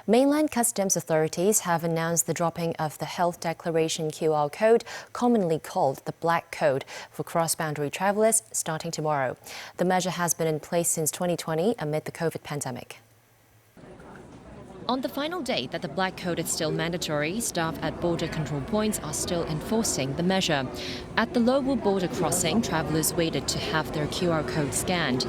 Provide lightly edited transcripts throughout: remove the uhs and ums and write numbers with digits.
Mainland customs authorities have announced the dropping of the health declaration QR code, commonly called the Black Code, for cross-boundary travelers starting tomorrow. The measure has been in place since 2020 amid the COVID pandemic. On the final day that the Black Code is still mandatory, staff at border control points are still enforcing the measure. At the Lowell border crossing, travellers waited to have their QR code scanned.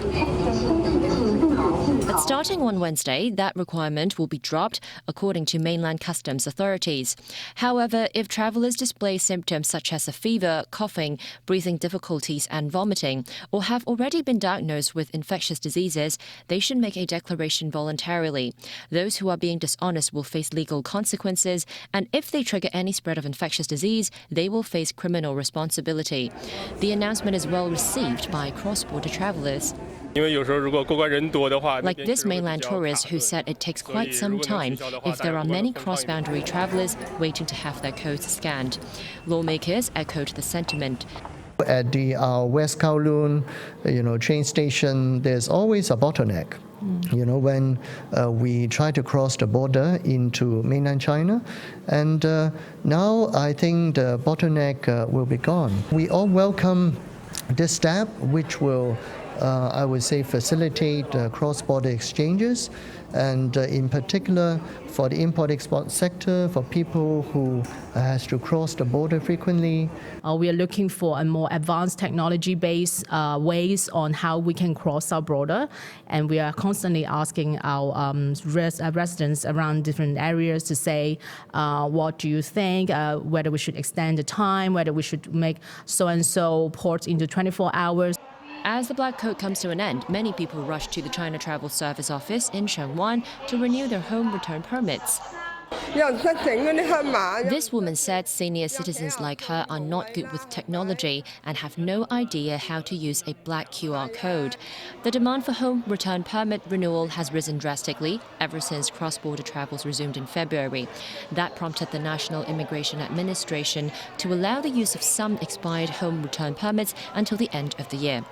But starting on Wednesday, that requirement will be dropped, according to mainland customs authorities. However, if travellers display symptoms such as a fever, coughing, breathing difficulties and vomiting, or have already been diagnosed with infectious diseases, they should make a declaration voluntarily. Those who are being dishonest will face legal consequences, and if they trigger any spread of infectious disease, they will face criminal responsibility. The announcement is well received by cross-border travellers. Like this mainland tourist who said it takes quite some time if there are many cross-boundary travellers waiting to have their codes scanned. Lawmakers echoed the sentiment. At the West Kowloon, train station, there's always a bottleneck. When we try to cross the border into mainland China, and now I think the bottleneck will be gone. We all welcome this step, which will, I would say, facilitate cross-border exchanges, and in particular for the import-export sector, for people who has to cross the border frequently. We are looking for a more advanced technology-based ways on how we can cross our border, and we are constantly asking our residents around different areas to say, what do you think, whether we should extend the time, whether we should make so-and-so ports into 24 hours. As the Black Code comes to an end, many people rush to the China Travel Service office in Sheung to renew their home return permits. This woman said senior citizens like her are not good with technology and have no idea how to use a black QR code. The demand for home return permit renewal has risen drastically ever since cross-border travels resumed in February. That prompted the National Immigration Administration to allow the use of some expired home return permits until the end of the year.